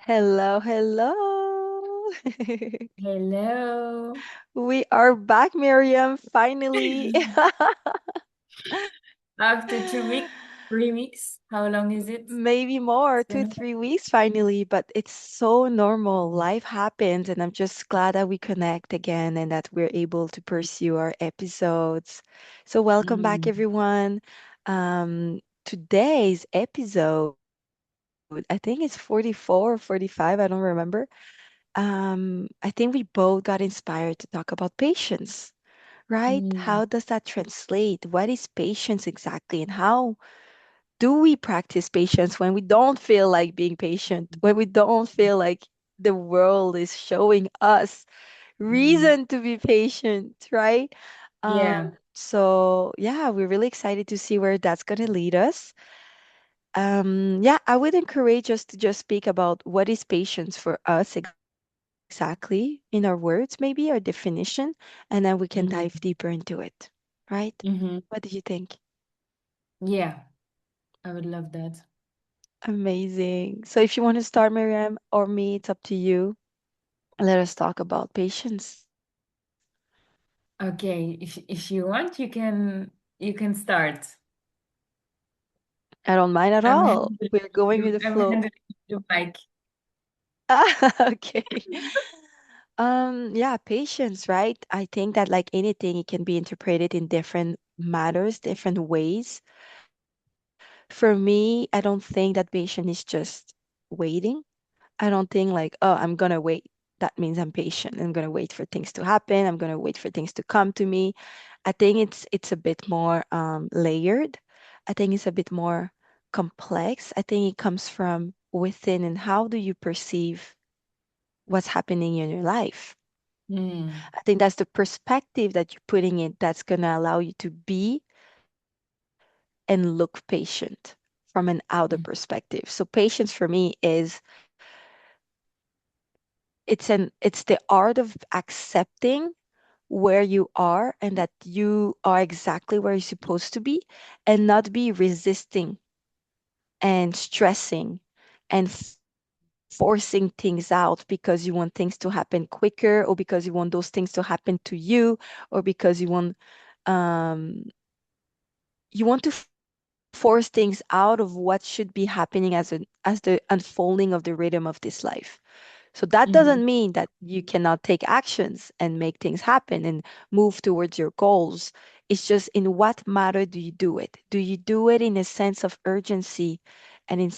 Hello, hello. Hello. We are back, Miriam, finally. After 2 weeks, 3 weeks, how long is it? Maybe It's more, two, been 3 weeks finally, but it's so normal. Life happens, and I'm just glad that we connect again and that we're able to pursue our episodes. So, welcome back, mm, everyone. Today's episode, I think it's 44 or 45, I don't remember. I think we both got inspired to talk about patience, right? How mm, does that translate? What is patience exactly? And how do we practice patience when we don't feel like being patient, when we don't feel like the world is showing us mm. reason to be patient, right? Yeah. So yeah, we're really excited to see where that's going to lead us. Yeah, I would encourage us to just speak about what is patience for us exactly in our words, maybe our definition, and then we can dive deeper Mm-hmm. into it, right? Mm-hmm. What do you think? Yeah, I would love that. Amazing. So if you want to start, Miriam, or me, it's up to you. Let us talk about patience. Okay, if you want, you can start. I don't mind at I'm all. handing We're going with you the I'm flow. handing you the mic. Okay. Yeah, patience, right? I think that like anything, it can be interpreted in different matters, different ways. For me, I don't think that patience is just waiting. I don't think like, oh, I'm gonna wait. That means I'm patient. I'm gonna wait for things to happen. I'm gonna wait for things to come to me. I think it's a bit more layered. I think it's a bit more complex. I think it comes from within and how do you perceive what's happening in your life. Mm, I think that's the perspective that you're putting in that's gonna allow you to be and look patient from an outer mm, perspective. So patience for me is it's the art of accepting where you are and that you are exactly where you're supposed to be and not be resisting and stressing and forcing things out because you want things to happen quicker or because you want those things to happen to you or because um you want to force things out of what should be happening as the unfolding of the rhythm of this life. So that doesn't mm-hmm, mean that you cannot take actions and make things happen and move towards your goals. It's just in what matter do you do it? Do you do it in a sense of urgency and in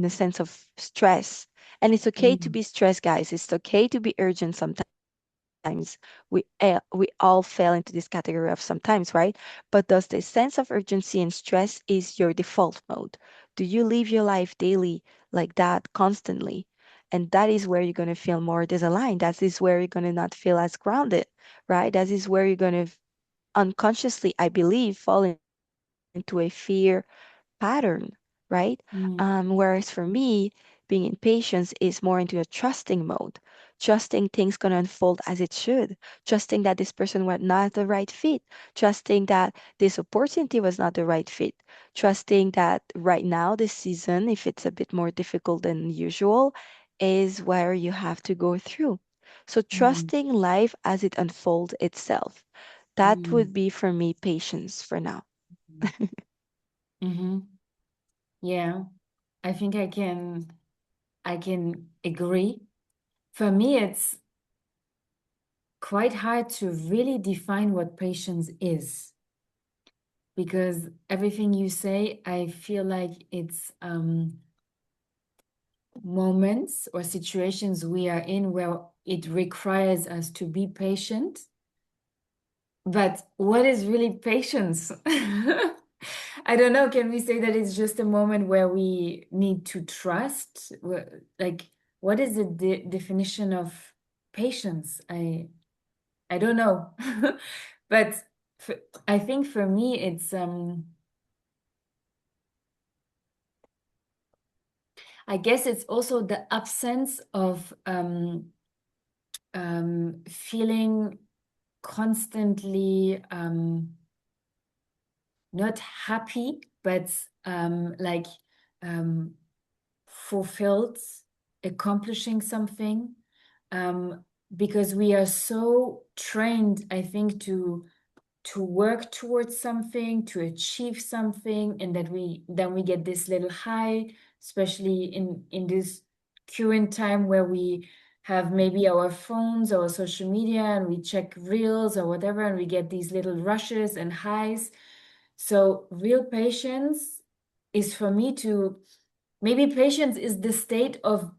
a sense of stress? And it's okay to mm, be stressed, guys. It's okay to be urgent sometimes. We we all fall into this category of sometimes, right? But does the sense of urgency and stress is your default mode? Do you live your life daily like that constantly? And that is where you're going to feel more disaligned. That is where you're going to not feel as grounded, right? That is where you're going to unconsciously, I believe, fall into a fear pattern, right? mm, Whereas for me, being in patience is more into a trusting mode, trusting things gonna unfold as it should, trusting that this person was not the right fit, trusting that this opportunity was not the right fit, trusting that right now, this season, if it's a bit more difficult than usual, is where you have to go through. So mm, trusting life as it unfolds itself. That mm, would be for me patience for now. mm-hmm. Yeah, I think I can agree. For me, it's quite hard to really define what patience is because everything you say, I feel like it's moments or situations we are in where it requires us to be patient. But what is really patience? I don't know. Can we say that it's just a moment where we need to trust? Like, what is the definition of patience? I don't know. But for, I think for me, it's I guess it's also the absence of feeling constantly not happy, but like um, fulfilled accomplishing something, um, because we are so trained, I think, to work towards something, to achieve something, and that we then we get this little high, especially in this current time where we have maybe our phones or social media and we check reels or whatever, and we get these little rushes and highs. So real patience is for me to maybe patience is the state of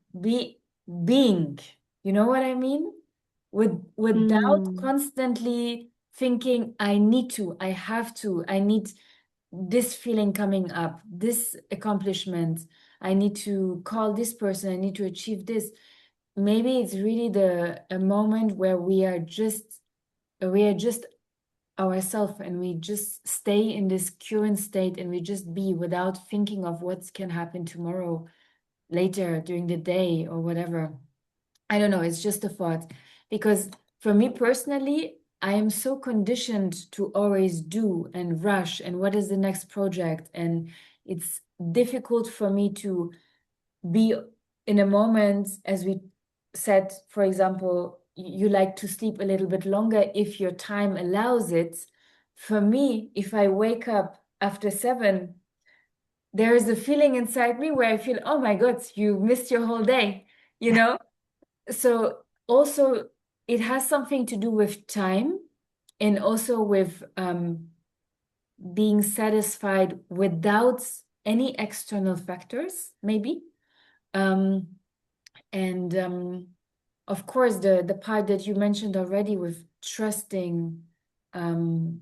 being. You know what I mean? Without Mm, constantly thinking, I need to, I have to, I need this feeling coming up, this accomplishment, I need to call this person, I need to achieve this. Maybe it's really the a moment where we are just ourselves, and we just stay in this current state, and we just be without thinking of what can happen tomorrow, later during the day or whatever. I don't know, it's just a thought. Because for me personally, I am so conditioned to always do and rush and what is the next project. And it's difficult for me to be in a moment, as we said, for example, you like to sleep a little bit longer if your time allows it. For me, if I wake up after 7, there is a feeling inside me where I feel, oh my God, you missed your whole day, you know? So also it has something to do with time, and also with being satisfied without any external factors, maybe. Um, and of course, the part that you mentioned already with trusting, um,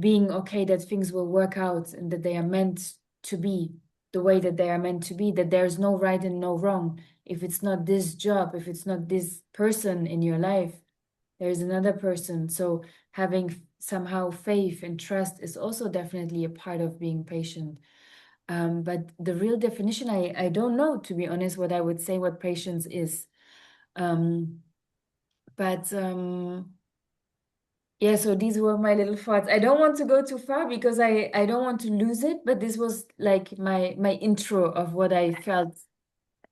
being okay that things will work out and that they are meant to be the way that they are meant to be, that there's no right and no wrong. If it's not this job, if it's not this person in your life, there is another person. So having somehow faith and trust is also definitely a part of being patient. But the real definition, I don't know, to be honest, what I would say what patience is. Um, but yeah, so these were my little thoughts. I don't want to go too far because I don't want to lose it, but this was like my intro of what I felt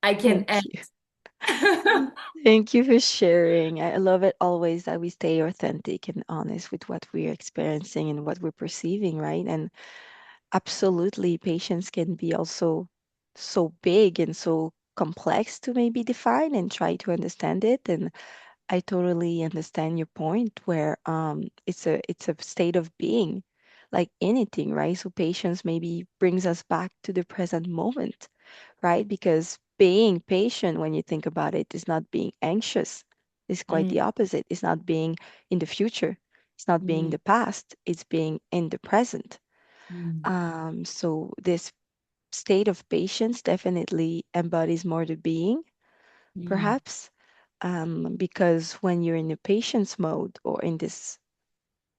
I can thank add. you. Thank you for sharing. I love it always that we stay authentic and honest with what we're experiencing and what we're perceiving, right? And absolutely, patience can be also so big and so complex to maybe define and try to understand it. And I totally understand your point where it's a state of being, like anything, right? So patience maybe brings us back to the present moment, right? Because being patient, when you think about it, is not being anxious. It's quite the Mm, opposite. It's not being in the future. It's not being mm, the past. It's being in the present. mm, So this state of patience definitely embodies more the being, mm, perhaps, because when you're in a patience mode or in this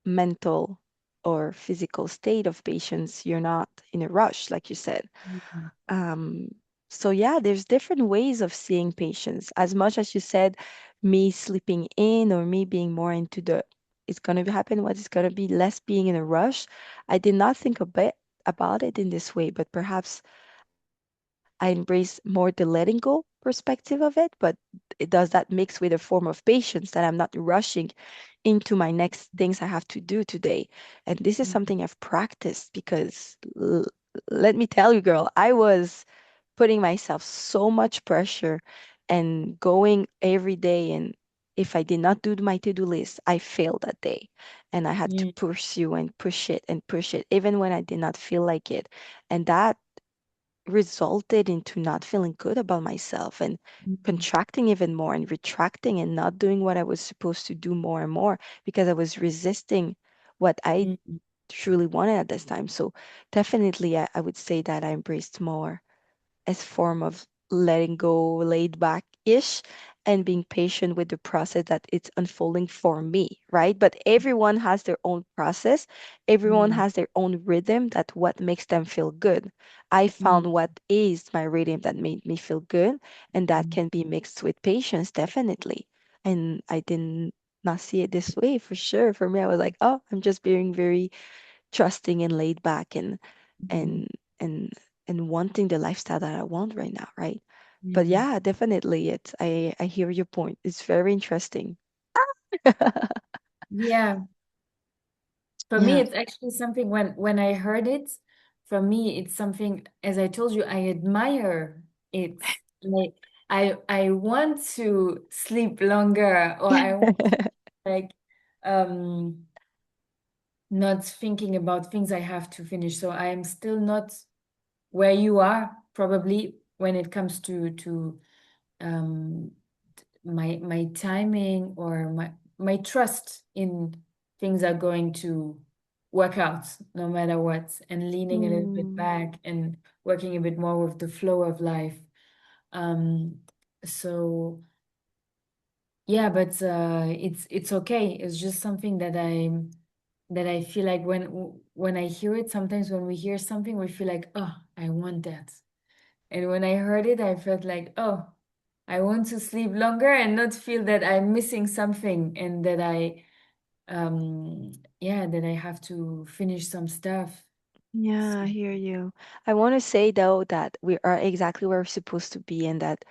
mental or physical state of patience, you're not in a rush, like you said. mm, Um, so yeah, there's different ways of seeing patience. As much as you said, me sleeping in or me being more into the it's gonna happen, what is gonna be, less being in a rush. I did not think a bit about it in this way, but perhaps I embrace more the letting go perspective of it. But does that mix with a form of patience that I'm not rushing into my next things I have to do today? And this is mm, something I've practiced because let me tell you, girl, I was putting myself so much pressure and going every day. And if I did not do my to-do list, I failed that day. And I had to mm, pursue and push it, even when I did not feel like it. And that resulted into not feeling good about myself and mm, contracting even more and retracting and not doing what I was supposed to do more and more because I was resisting what I mm, truly wanted at this time. So definitely I would say that I embraced more as form of letting go, laid back ish, and being patient with the process that it's unfolding for me, right? But everyone has their own process. Everyone mm, has their own rhythm that what makes them feel good. I found mm, what is my rhythm that made me feel good, and that mm, can be mixed with patience, definitely. And I didn't not see it this way for sure. For me, I was like, oh, I'm just being very trusting and laid back and mm, and and and wanting the lifestyle that I want right now, right? But Mm. yeah, definitely I hear your point. It's very interesting. Yeah. For me, Yeah. it's actually something when I heard it, for me, it's something, as I told you, I admire it. Like I want to sleep longer, or I want to, like um not thinking about things I have to finish. So I am still not where you are, probably when it comes to um my timing, or my trust in things are going to work out no matter what, and leaning a little bit Mm, back and working a bit more with the flow of life. Um, so yeah, but it's okay. It's just something that I feel like when I hear it, sometimes when we hear something, we feel like, oh, I want that. And when I heard it, I felt like, oh, I want to sleep longer and not feel that I'm missing something, and that that I have to finish some stuff. yeah, I So, hear you. I want to say though that we are exactly where we're supposed to be, and that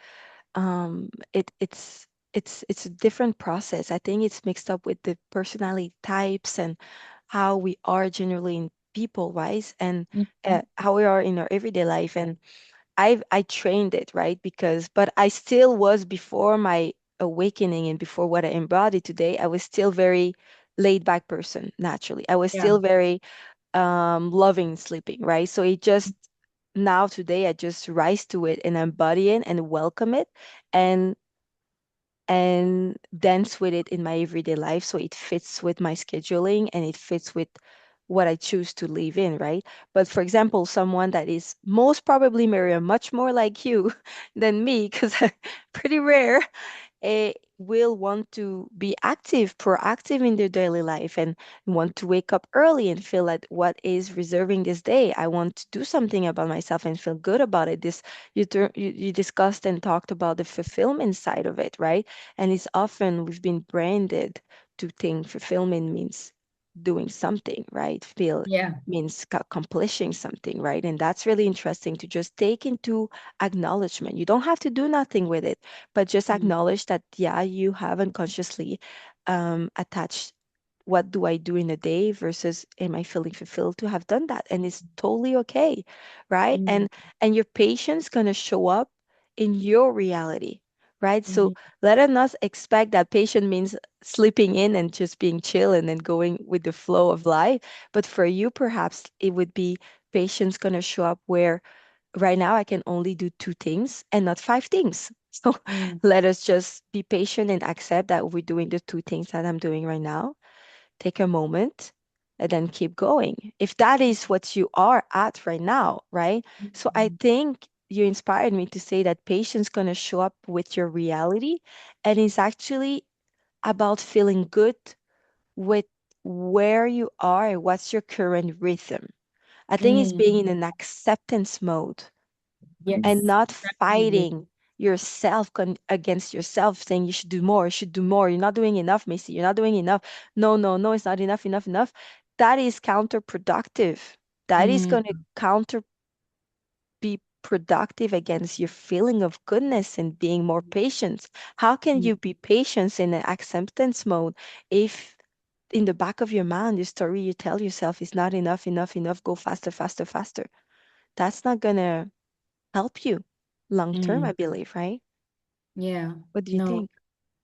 it's a different process. I think it's mixed up with the personality types and how we are generally in people wise, and mhm. how we are in our everyday life. And I trained it, right? Because but I still was, before my awakening and before what I embodied today, I was still very laid back person naturally. I was Yeah. still very loving sleeping, right? So it just, now today I just rise to it and embody it and welcome it, and dance with it in my everyday life, so it fits with my scheduling and it fits with what I choose to live in, right? But for example, someone that is most probably, Miriam, much more like you than me, because pretty rare, will want to be active, proactive in their daily life, and want to wake up early and feel like what is reserving this day. I want to do something about myself and feel good about it. This you discussed and talked about the fulfillment side of it, right? And it's often we've been branded to think fulfillment means doing something, right? Feel Yeah. means accomplishing something, right? And that's really interesting to just take into acknowledgement. You don't have to do nothing with it, but just Mm. acknowledge that, yeah, you have unconsciously attached what do I do in a day versus am I feeling fulfilled to have done that? And it's totally okay, right? Mm. And your patience gonna show up in your reality, right? So Mhm. let us not expect that patient means sleeping in and just being chill and then going with the flow of life. But for you, perhaps it would be patience gonna show up where right now I can only do two things and not five things. So Mm. let us just be patient and accept that we're doing the two things that I'm doing right now. Take a moment and then keep going. If that is what you are at right now, right? So I Mhm. think you inspired me to say that patience going to show up with your reality, and it's actually about feeling good with where you are and what's your current rhythm. I think it's Mm. being in an acceptance mode and Yes, not definitely. fighting yourself against yourself, saying you should do more, you should do more, you're not doing enough, Macy, you're not doing enough. No, no, no, it's not enough, enough, enough. That is counterproductive. That is Mm. going to counter be productive against your feeling of goodness and being more patient. How can Mm. you be patient in an acceptance mode if in the back of your mind the story you tell yourself is not enough, enough, enough, go faster, faster, faster? That's not gonna help you long term, I Mm. believe, right? Yeah. What do you No, think?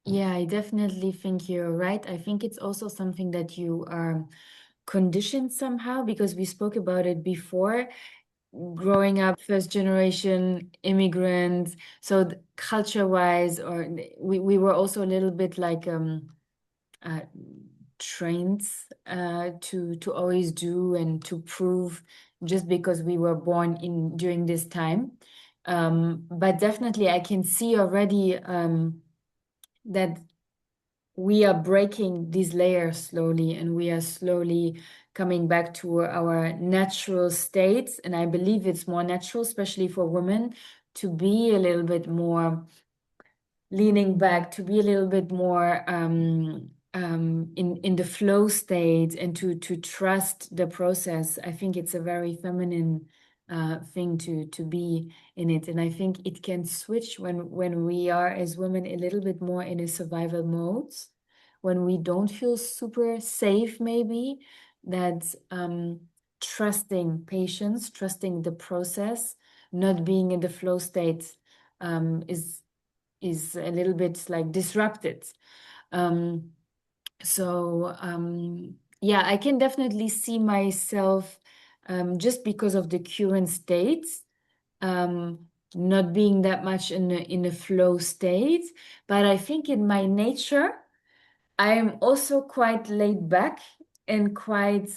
yeah, I definitely think you're right. I think it's also something that you are conditioned somehow, because we spoke about it before. Growing up first generation immigrants, so culture wise, or we were also a little bit like uh, trained to always do and to prove, just because we were born in during this time. But definitely I can see already that we are breaking these layers slowly, and we are slowly coming back to our natural states. And I believe it's more natural, especially for women, to be a little bit more leaning back, to be a little bit more in the flow state, and to trust the process. I think it's a very feminine thing to be in it. And I think it can switch when we are as women a little bit more in a survival mode, when we don't feel super safe, maybe that trusting patience, trusting the process, not being in the flow state is a little bit like disrupted. Um, yeah, I can definitely see myself just because of the current state, um, not being that much in a flow state. But I think in my nature, I am also quite laid back and quite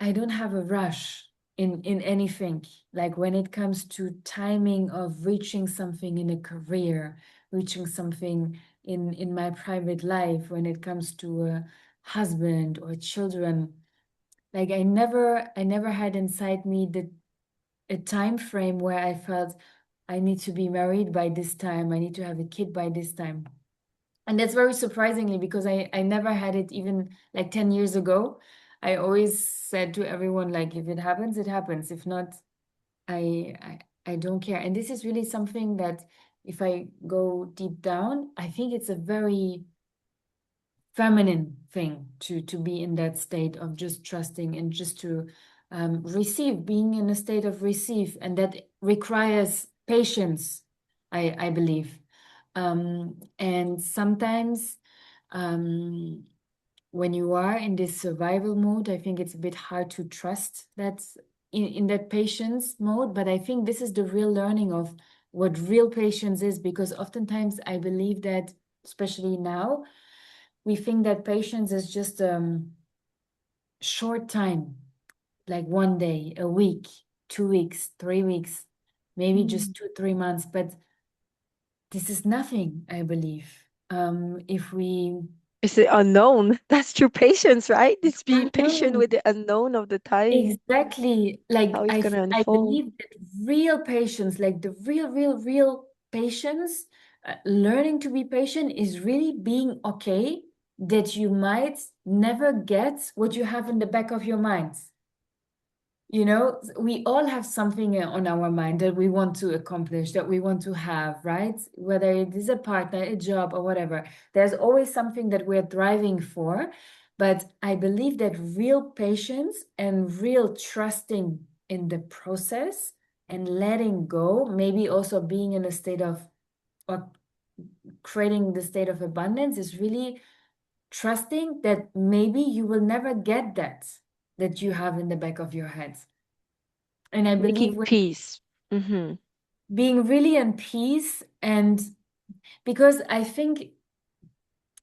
I don't have a rush in anything. Like when it comes to timing of reaching something in a career, reaching something in my private life, when it comes to a husband or children, like I never had inside me the a time frame where I felt I need to be married by this time, I need to have a kid by this time. And that's very surprisingly because I never had it even like 10 years ago. I always said to everyone, like, if it happens, it happens. If not, I don't care. And this is really something that if I go deep down, I think it's a very feminine thing to be in that state of just trusting and just to receive, being in a state of receive, and that requires patience, I believe. And sometimes um, when you are in this survival mode, I think it's a bit hard to trust that in that patience mode. But I think this is the real learning of what real patience is, because oftentimes I believe that, especially now, we think that patience is just short time, like one day, a week, 2 weeks, 3 weeks, maybe Mm. just 2, 3 months. But this is nothing, I believe. If we It's the unknown. That's true patience, right? It's being patient unknown, with the unknown of the time, exactly, how like it's gonna I unfold. believe that real patience, like the real patience, learning to be patient is really being okay that you might never get what you have in the back of your mind. You know, we all have something on our mind that we want to accomplish, that we want to have, right? Whether it is a partner, a job, or whatever. There's always something that we're driving for. But I believe that real patience and real trusting in the process and letting go, maybe also being in a state of, or creating the state of abundance, is really trusting that maybe you will never get that you have in the back of your head. And I believe Making when peace. Mm-hmm. being really in peace, and because I think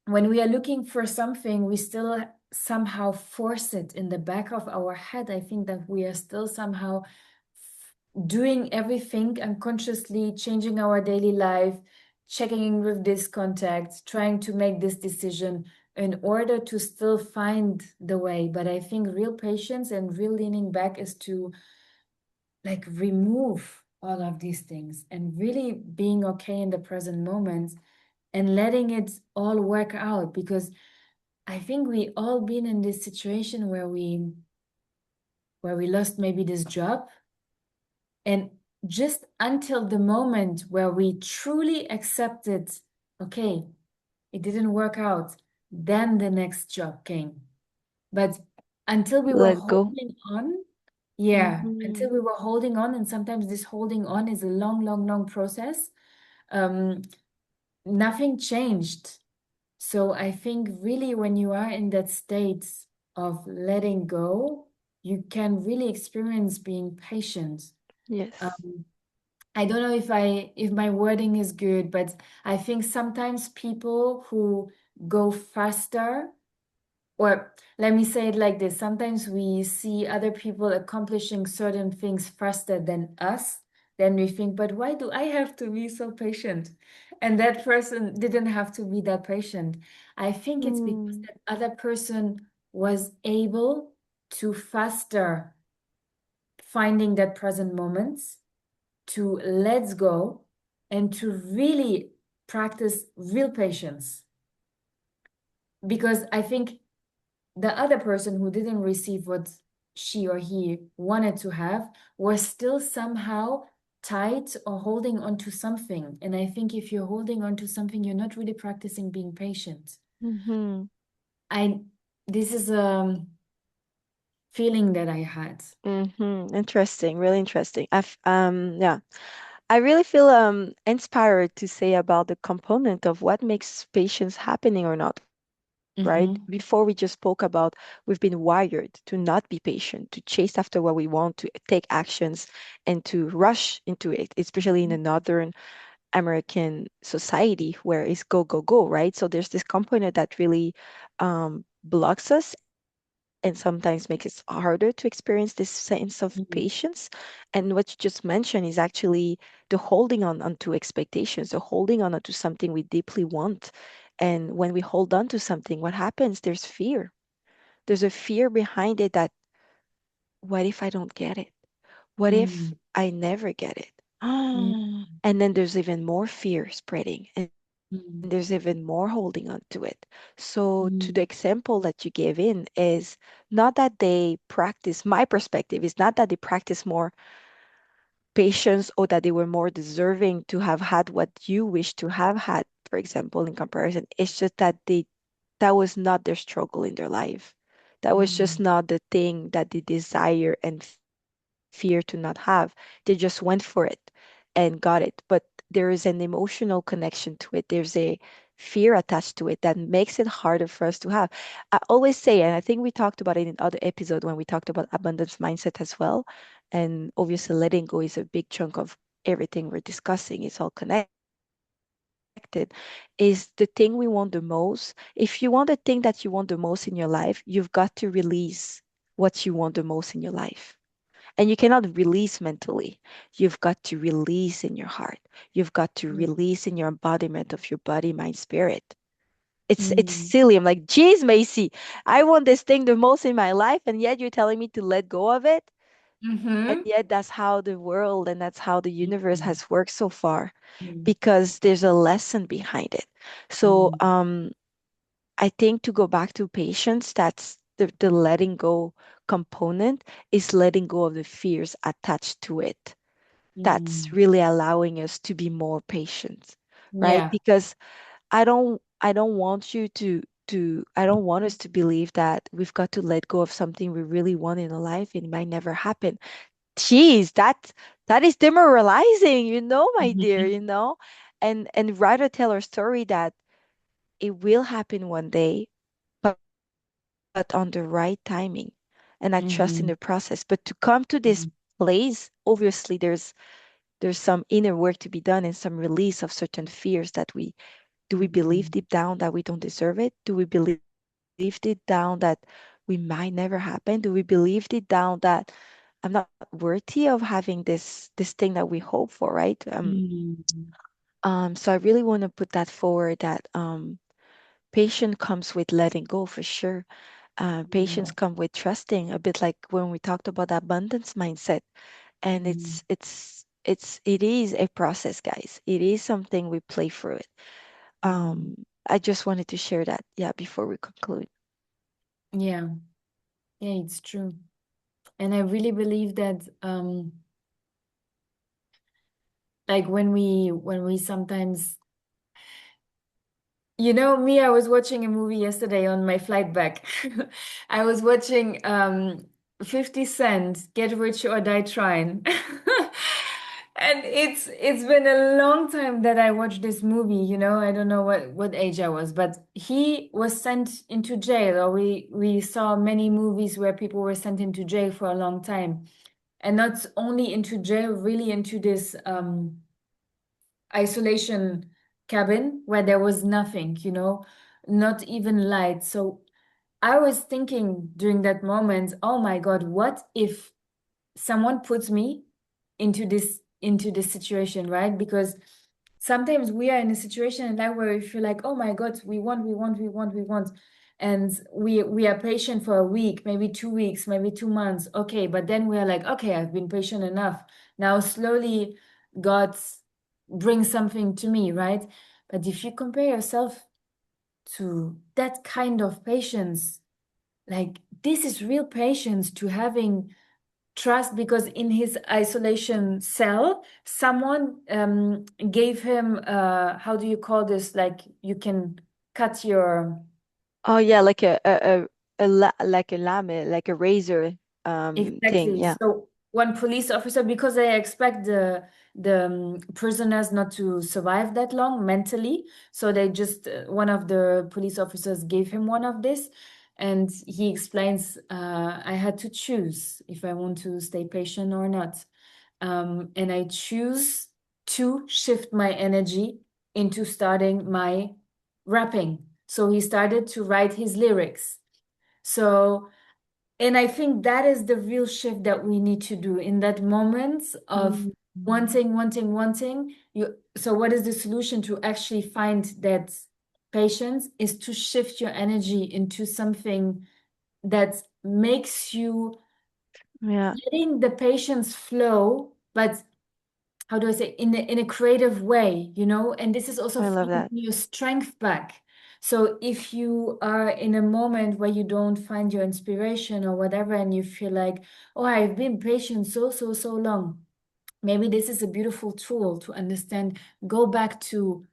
when we are looking for something, we still somehow force it in the back of our head. I think that we are still somehow doing everything unconsciously, changing our daily life, checking in with this contact, trying to make this decision in order to still find the way. But I think real patience and real leaning back is to like remove all of these things and really being okay in the present moment and letting it all work out, because I think we all been in this situation where we lost maybe this job, and just until the moment where we truly accepted, okay, it didn't work out, then the next job came. But until we were Let go. holding on, yeah, Mm-hmm. until we were holding on, and sometimes this holding on is a long, long, long process. Um, Nothing changed. So I think really when you are in that state of letting go, you can really experience being patient. Yes. Um, I don't know if my wording is good, but I think sometimes people who go faster, or let me say it like this, sometimes we see other people accomplishing certain things faster than us. Then we think, but why do I have to be so patient? And that person didn't have to be that patient. I think it's because Mm. that other person was able to faster finding that present moment, to let go, and to really practice real patience. Because I think the other person who didn't receive what she or he wanted to have, were still somehow tight or holding on to something. And I think if you're holding on to something, you're not really practicing being patient. Mm-hmm. I this is a feeling that I had. Mm-hmm. Interesting, really interesting. Yeah. I really feel inspired to say about the component of what makes patience happening or not, right? Before we just Mm-hmm. spoke about we've been wired to not be patient, to chase after what we want, to take actions and to rush into it, especially in the northern American society where it's go, go, go, right? So there's this component that really blocks us and sometimes makes it harder to experience this sense of patience. And what you just mentioned is actually the holding on onto expectations, the holding on onto something we deeply want. And when we hold on to something, what happens? There's fear. There's a fear behind it that what if I don't get it? What if Mm-hmm. I never get it? And then there's even more fear spreading, and there's even more holding on to it. So, to the Mm-hmm. example that you gave in, is not that they practice, my perspective is not that they practice more patience or that they were more deserving to have had what you wish to have had, for example, in comparison. It's just that that was not their struggle in their life. That was just Mm-hmm. not the thing that they desire and fear to not have. They just went for it and got it. But there is an emotional connection to it. There's a fear attached to it that makes it harder for us to have. I always say, and I think we talked about it in other episode when we talked about abundance mindset as well. And obviously letting go is a big chunk of everything we're discussing. It's all connected. Is the thing we want the most. If you want the thing that you want the most in your life, you've got to release what you want the most in your life. And you cannot release mentally. You've got to release in your heart. You've got to release in your embodiment of your body, mind, spirit. It's Mm-hmm. silly. I'm like, geez, Macy, I want this thing the most in my life, and yet you're telling me to let go of it. And Mm-hmm. yet that's how the world and that's how the universe Mm-hmm. has worked so far, because there's a lesson behind it. So I think to go back to patience, that's the letting go component is letting go of the fears attached to it. That's Mm-hmm. really allowing us to be more patient, right? Yeah. Because I don't want you to I don't want us to believe that we've got to let go of something we really want in our life and it might never happen. Jeez, that is demoralizing, my dear, Mm-hmm. and rather tell our story that it will happen one day, but on the right timing. And I trust in the process. But to come to this place, obviously there's some inner work to be done and some release of certain fears that we do we believe Mm-hmm. deep down that we don't deserve it? Do we believe deep down that we might never happen? Do we believe deep down that I'm not worthy of having this thing that we hope for, right? Mm-hmm. So I really want to put that forward that patience comes with letting go for sure. Patience Yeah. comes with trusting, a bit like when we talked about abundance mindset. And Mm-hmm. it is a process, guys. It is something we play through it. Mm-hmm. I just wanted to share that, yeah, before we conclude. Yeah. Yeah, it's true. And I really believe that like when we sometimes me, I was watching a movie yesterday on my flight back. I was watching 50 Cent, Get Rich or Die Trying. And it's been a long time that I watched this movie. I don't know what age I was, but he was sent into jail, or we saw many movies where people were sent into jail for a long time. And not only into jail, really into this isolation cabin where there was nothing, not even light. So I was thinking during that moment, oh my God, what if someone puts me into this situation, right? Because sometimes we are in a situation in life where we feel like, oh my God, we want, and we are patient for a week, maybe 2 weeks, maybe 2 months. Okay, but then we are like, okay, I've been patient enough. Now slowly God brings something to me, right? But if you compare yourself to that kind of patience, like this is real patience to having trust, because in his isolation cell, someone gave him, how do you call this? Like you can cut your. Oh yeah, like like a lame, like a razor thing. Exactly. Yeah. So one police officer, because they expect the prisoners not to survive that long mentally, so they just one of the police officers gave him one of this, and he explains, I had to choose if I want to stay patient or not, and I choose to shift my energy into starting my rapping. So he started to write his lyrics. So, and I think that is the real shift that we need to do in that moment of Mm, wanting, wanting, wanting. So what is the solution to actually find that patience is to shift your energy into something that makes you yeah, letting the patience flow, but how do I say, in a creative way, and this is also I love finding that. your strength back. So if you are in a moment where you don't find your inspiration or whatever, and you feel like, oh, I've been patient so long, maybe this is a beautiful tool to understand. Go back to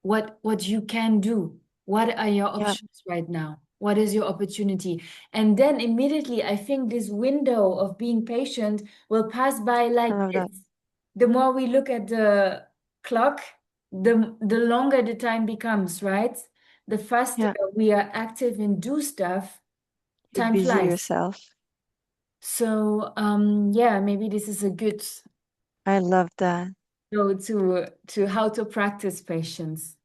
what you can do. What are your Yeah, options right now? What is your opportunity? And then immediately, I think this window of being patient will pass by I like love this. that. The more we look at the clock, the longer the time becomes, right? The faster Yeah, we are active and do stuff, you time busy flies. yourself. So yeah, maybe this is a good I love that. go to how to practice patience.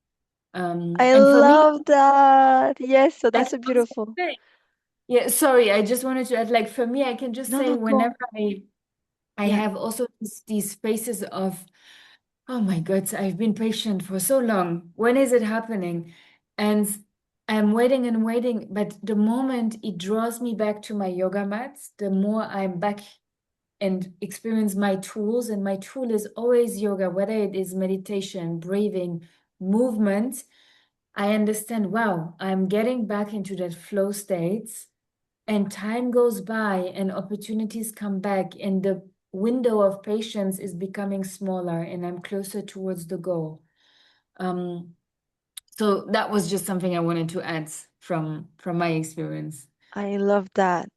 I And for me, love that. Yes, so I that's can a also beautiful. say, yeah, sorry, I just wanted to add, like, for me, I can just No, say no, go on. whenever I Yeah, have also these phases of, oh my God, I've been patient for so long. When is it happening? And I'm waiting and waiting, but the moment it draws me back to my yoga mat, the more I'm back and experience my tools. And my tool is always yoga, whether it is meditation, breathing, movement. I understand, wow, I'm getting back into that flow state, and time goes by and opportunities come back, and the window of patience is becoming smaller, and I'm closer towards the goal. Um, so that was just something I wanted to add from my experience. I love that.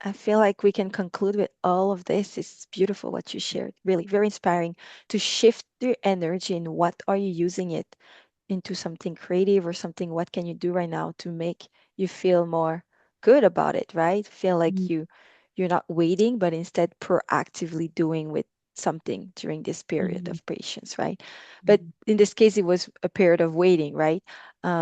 I feel like we can conclude with all of this. It's beautiful what you shared. Really, very inspiring to shift your energy and what are you using it into something creative or something, what can you do right now to make you feel more good about it, right? Feel like Mm, you're not waiting, but instead proactively doing with something during this period mm, of patience, right? But mm, in this case, it was a period of waiting, right?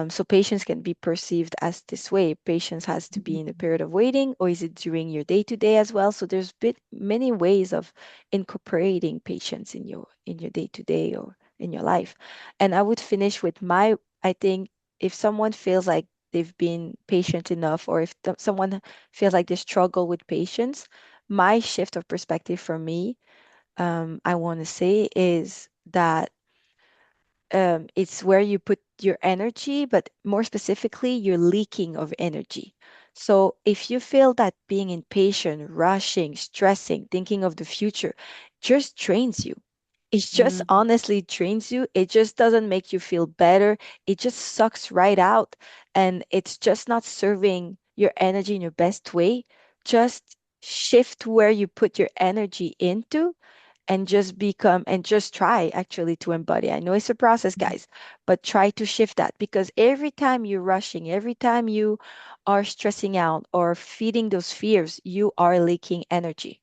So patience can be perceived as this way. Patience has to be in a period of waiting, or is it during your day to day as well? So there's many ways of incorporating patience in your day to day or in your life. And I would finish with I think if someone feels like they've been patient enough, or if someone feels like they struggle with patience, my shift of perspective for me, I want to say is that it's where you put your energy, but more specifically, your leaking of energy. So if you feel that being impatient, rushing, stressing, thinking of the future just drains you, it just mm, honestly drains you. It just doesn't make you feel better. It just sucks right out. And it's just not serving your energy in your best way. Just shift where you put your energy into and just become and just try actually to embody. I know it's a process, guys, but try to shift that because every time you're rushing, every time you are stressing out or feeding those fears, you are leaking energy.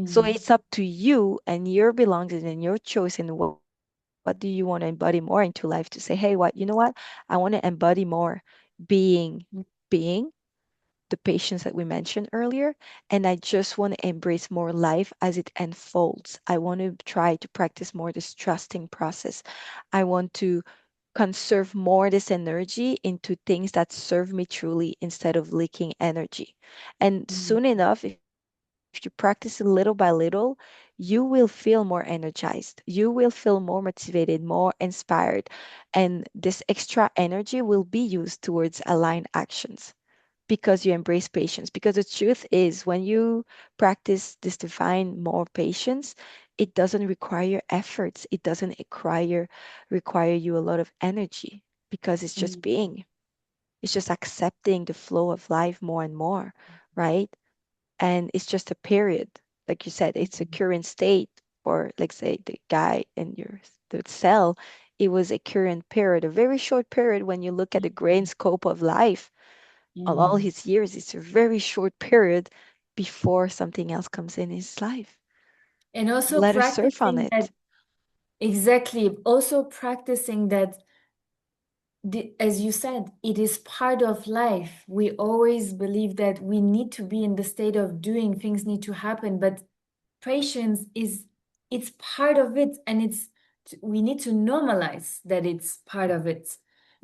So mm, it's up to you and your belongings and your choice and what do you want to embody more into life to say, hey, what, I want to embody more being mm, being the patience that we mentioned earlier. And I just want to embrace more life as it unfolds. I want to try to practice more this trusting process. I want to conserve more this energy into things that serve me truly instead of leaking energy. And mm, soon enough, if you practice it little by little, you will feel more energized. You will feel more motivated, more inspired. And this extra energy will be used towards aligned actions. because you embrace patience. Because the truth is, when you practice this divine more patience, it doesn't require efforts. It doesn't require you a lot of energy because it's just Mm, being. It's just accepting the flow of life more and more, right? And it's just a period. Like you said, it's a mm, current state, or like say the guy in your the cell, it was a current period, a very short period when you look at the grand scope of life of all mm. his years. It's a very short period before something else comes in his life. And also Let us surf on practicing that, it. exactly, also practicing that, as you said, it is part of life. We always believe that we need to be in the state of doing, things need to happen, but patience is, it's part of it, and we need to normalize that it's part of it,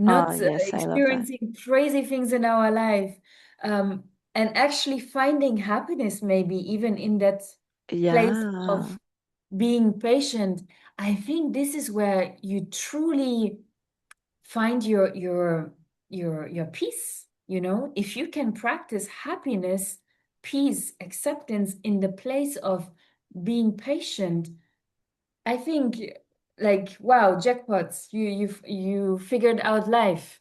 Ah, not yes, I love that. experiencing crazy things in our life, um, and actually finding happiness maybe even in that place Yeah, of being patient. I think this is where you truly find your peace, you know, if you can practice happiness, peace, acceptance in the place of being patient. I think, like, wow, jackpots, you figured out life.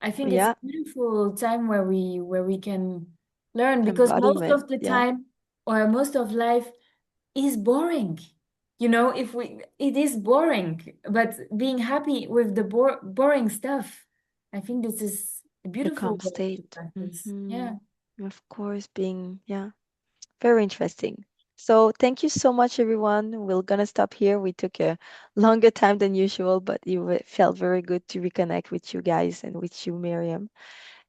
I think it's a yeah, beautiful time where we can learn, because most embodiment. of the Yeah, time, or most of life, is boring. You know, if we, it is boring, but being happy with the boring stuff, I think this is a the beautiful calm way to state. practice. Yeah. Of course, being, yeah, very interesting. So thank you so much, everyone. We're gonna stop here. We took a longer time than usual, but it felt very good to reconnect with you guys and with you, Miriam.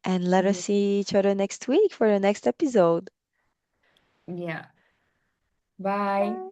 And let us Yeah. see each other next week for the next episode. Yeah. Bye.